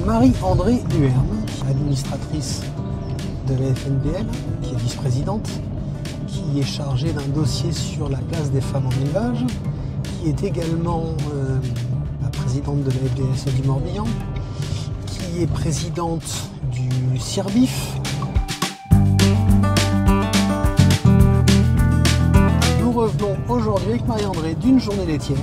Marie-Andrée Duherne, administratrice de la FNPL, qui est vice-présidente, qui est chargée d'un dossier sur la place des femmes en élevage, qui est également la présidente de la FDSE du Morbihan, qui est présidente du CIRBIF. Nous revenons aujourd'hui avec Marie-Andrée d'une journée laitière.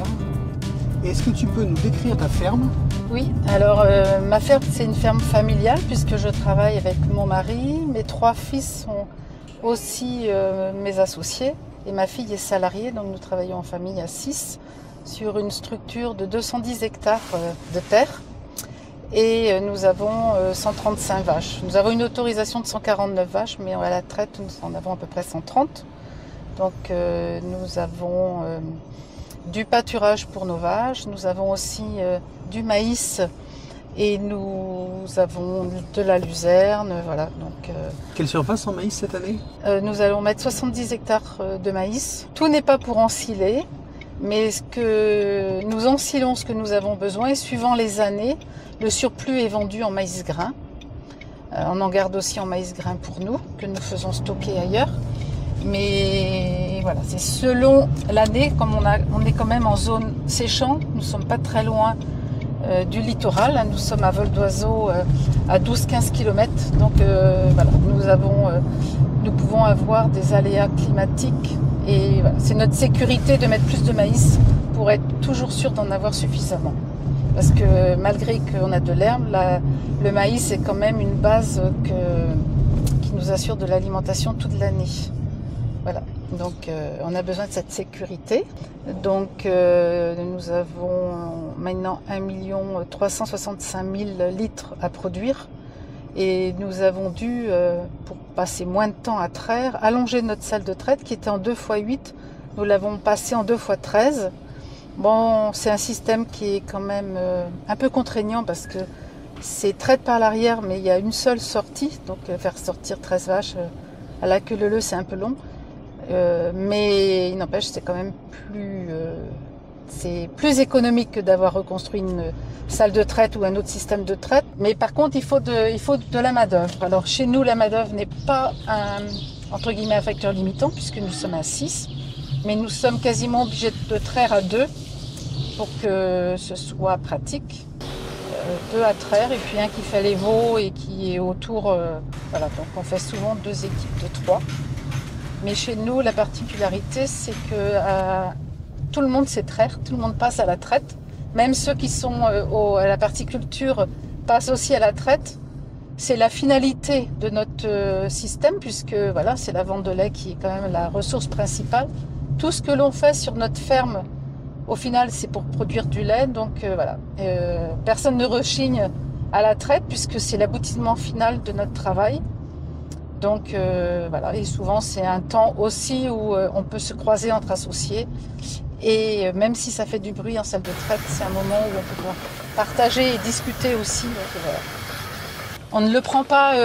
Est-ce que tu peux nous décrire ta ferme ? Oui, alors ma ferme c'est une ferme familiale puisque je travaille avec mon mari. Mes 3 fils sont aussi mes associés et ma fille est salariée, donc nous travaillons en famille à 6 sur une structure de 210 hectares de terre et nous avons 135 vaches. Nous avons une autorisation de 149 vaches mais à la traite nous en avons à peu près 130. Donc nous avons du pâturage pour nos vaches, nous avons aussi du maïs et nous avons de la luzerne. Voilà, donc, Quelle surface en maïs cette année ? Nous allons mettre 70 hectares de maïs. Tout n'est pas pour ensiler, mais nous ensilons ce que nous avons besoin et suivant les années, le surplus est vendu en maïs grain. On en garde aussi en maïs grain pour nous, que nous faisons stocker ailleurs. Mais voilà, c'est selon l'année, comme on est quand même en zone séchante, nous ne sommes pas très loin du littoral, hein, nous sommes à vol d'oiseau à 12-15 km, donc voilà, nous pouvons avoir des aléas climatiques et voilà, c'est notre sécurité de mettre plus de maïs pour être toujours sûr d'en avoir suffisamment. Parce que malgré qu'on a de l'herbe, le maïs est quand même une base qui nous assure de l'alimentation toute l'année. Voilà, donc on a besoin de cette sécurité. Donc nous avons maintenant 1 365 000 litres à produire et nous avons dû, pour passer moins de temps à traire, allonger notre salle de traite qui était en 2x8. Nous l'avons passée en 2x13. Bon, c'est un système qui est quand même un peu contraignant parce que c'est traite par l'arrière mais il y a une seule sortie, donc faire sortir 13 vaches à la queue leu-leu c'est un peu long. Mais il n'empêche, c'est quand même plus économique que d'avoir reconstruit une salle de traite ou un autre système de traite. Mais par contre, il faut de la main-d'œuvre. Alors chez nous, la main-d'œuvre n'est pas entre guillemets un facteur limitant puisque nous sommes à 6, mais nous sommes quasiment obligés de traire à 2 pour que ce soit pratique. 2 à traire et puis un qui fait les veaux et qui est autour. Voilà, donc on fait souvent 2 équipes de 3. Mais chez nous, la particularité, c'est que tout le monde sait traire, tout le monde passe à la traite. Même ceux qui sont à la particulture passent aussi à la traite. C'est la finalité de notre système, puisque voilà, c'est la vente de lait qui est quand même la ressource principale. Tout ce que l'on fait sur notre ferme, au final, c'est pour produire du lait. Donc voilà, personne ne rechigne à la traite, puisque c'est l'aboutissement final de notre travail. Donc voilà, et souvent c'est un temps aussi où on peut se croiser entre associés et même si ça fait du bruit en salle de traite, c'est un moment où on peut pouvoir partager et discuter aussi. Donc, voilà. On ne le prend pas,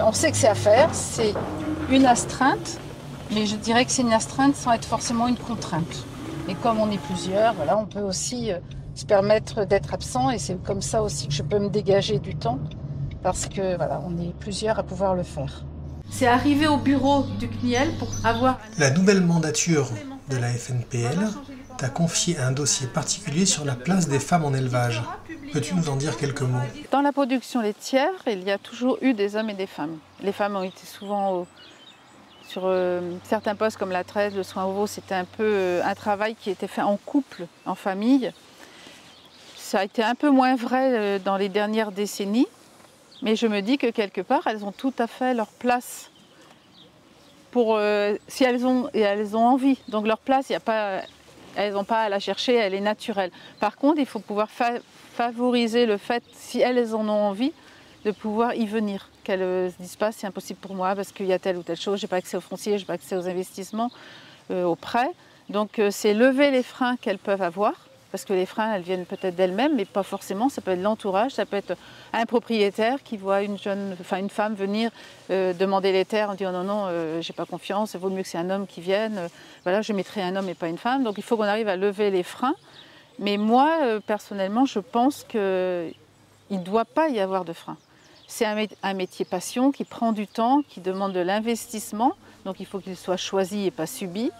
on sait que c'est à faire, c'est une astreinte, mais je dirais que c'est une astreinte sans être forcément une contrainte. Et comme on est plusieurs, voilà, on peut aussi se permettre d'être absent et c'est comme ça aussi que je peux me dégager du temps parce que voilà, on est plusieurs à pouvoir le faire. C'est arrivé au bureau du CNIEL pour avoir... La nouvelle mandature de la FNPL t'a confié un dossier particulier sur la place des femmes en élevage. Peux-tu nous en dire quelques mots ? Dans la production laitière, il y a toujours eu des hommes et des femmes. Les femmes ont été souvent sur certains postes comme la traite, le soin au veau, c'était un peu un travail qui était fait en couple, en famille. Ça a été un peu moins vrai dans les dernières décennies. Mais je me dis que quelque part, elles ont tout à fait leur place si elles ont envie. Donc leur place, elles n'ont pas à la chercher, elle est naturelle. Par contre, il faut pouvoir favoriser le fait, si elles en ont envie, de pouvoir y venir. Qu'elles ne se disent pas c'est impossible pour moi parce qu'il y a telle ou telle chose, je n'ai pas accès au foncier, je n'ai pas accès aux investissements, aux prêts. Donc c'est lever les freins qu'elles peuvent avoir. Parce que les freins, elles viennent peut-être d'elles-mêmes, mais pas forcément. Ça peut être l'entourage, ça peut être un propriétaire qui voit une femme venir demander les terres en disant non, j'ai pas confiance, il vaut mieux que c'est un homme qui vienne. Voilà, je mettrai un homme et pas une femme. Donc il faut qu'on arrive à lever les freins. Mais moi, personnellement, je pense qu'il Il ne doit pas y avoir de frein. C'est un métier passion qui prend du temps, qui demande de l'investissement, donc il faut qu'il soit choisi et pas subi.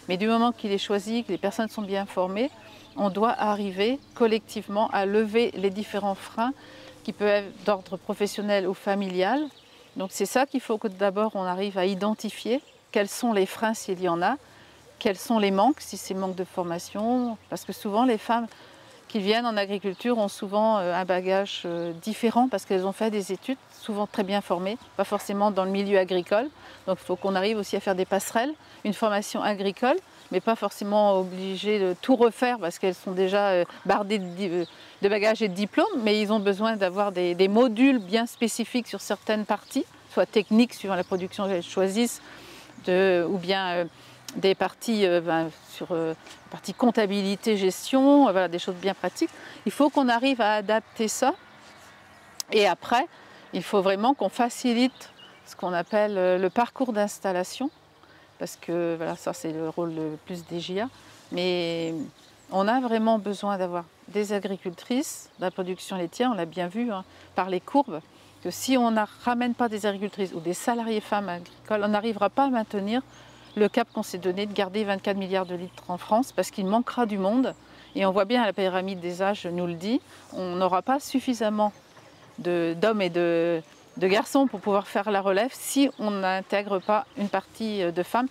Mais du moment qu'il est choisi, que les personnes sont bien formées, on doit arriver collectivement à lever les différents freins qui peuvent être d'ordre professionnel ou familial. Donc c'est ça qu'il faut que d'abord on arrive à identifier quels sont les freins s'il y en a, quels sont les manques, si c'est manque de formation, parce que souvent les femmes qui viennent en agriculture ont souvent un bagage différent parce qu'elles ont fait des études, souvent très bien formées, pas forcément dans le milieu agricole. Donc il faut qu'on arrive aussi à faire des passerelles, une formation agricole, mais pas forcément obligées de tout refaire parce qu'elles sont déjà bardées de bagages et de diplômes, mais ils ont besoin d'avoir des modules bien spécifiques sur certaines parties, soit techniques suivant la production qu'elles choisissent, ou bien des parties sur la partie comptabilité, gestion, voilà, des choses bien pratiques. Il faut qu'on arrive à adapter ça. Et après, il faut vraiment qu'on facilite ce qu'on appelle le parcours d'installation. Parce que voilà, ça c'est le rôle le plus des JA. Mais on a vraiment besoin d'avoir des agricultrices de la production laitière, on l'a bien vu par les courbes, que si on ne ramène pas des agricultrices ou des salariés femmes agricoles, on n'arrivera pas à maintenir le cap qu'on s'est donné de garder 24 milliards de litres en France parce qu'il manquera du monde. Et on voit bien, la pyramide des âges nous le dit, on n'aura pas suffisamment d'hommes et de garçons pour pouvoir faire la relève si on n'intègre pas une partie de femmes.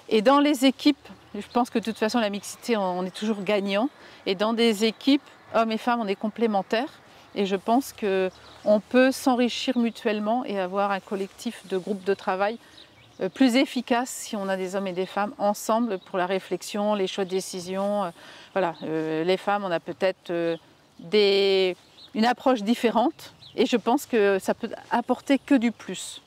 Et dans les équipes, je pense que de toute façon la mixité, on est toujours gagnant. Et dans des équipes, hommes et femmes, on est complémentaires. Et je pense qu'on peut s'enrichir mutuellement et avoir un collectif de groupes de travail plus efficace si on a des hommes et des femmes ensemble pour la réflexion, les choix de décision. Voilà, les femmes, on a peut-être une approche différente et je pense que ça peut apporter que du plus.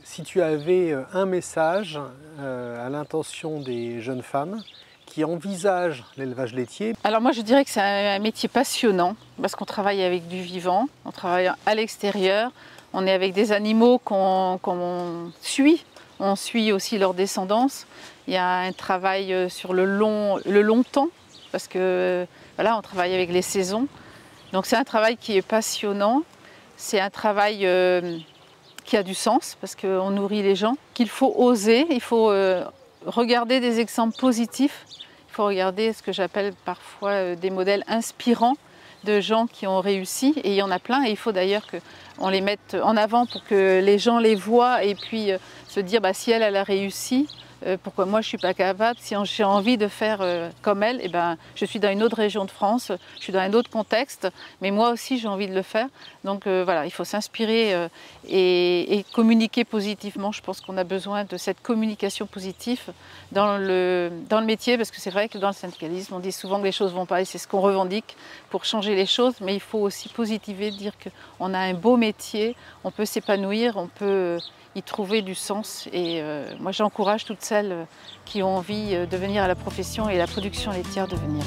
Si tu avais un message à l'intention des jeunes femmes qui envisagent l'élevage laitier. Alors moi je dirais que c'est un métier passionnant parce qu'on travaille avec du vivant, on travaille à l'extérieur, on est avec des animaux qu'on suit. On suit aussi leur descendance. Il y a un travail sur le long temps, parce que voilà, on travaille avec les saisons. Donc c'est un travail qui est passionnant. C'est un travail qui a du sens, parce qu'on nourrit les gens, qu'il faut oser. Il faut regarder des exemples positifs. Il faut regarder ce que j'appelle parfois des modèles inspirants de gens qui ont réussi. Et il y en a plein. Et il faut d'ailleurs qu'on les mette en avant pour que les gens les voient et puis se dire si elle a réussi, pourquoi moi je ne suis pas capable, si j'ai envie de faire comme elle, et je suis dans une autre région de France, je suis dans un autre contexte, mais moi aussi j'ai envie de le faire. Donc voilà, il faut s'inspirer et communiquer positivement. Je pense qu'on a besoin de cette communication positive dans le métier, parce que c'est vrai que dans le syndicalisme, on dit souvent que les choses ne vont pas et c'est ce qu'on revendique pour changer les choses, mais il faut aussi positiver, dire qu'on a un beau métier, on peut s'épanouir, on peut y trouver du sens et moi j'encourage toutes celles qui ont envie de venir à la profession et à la production laitière de venir.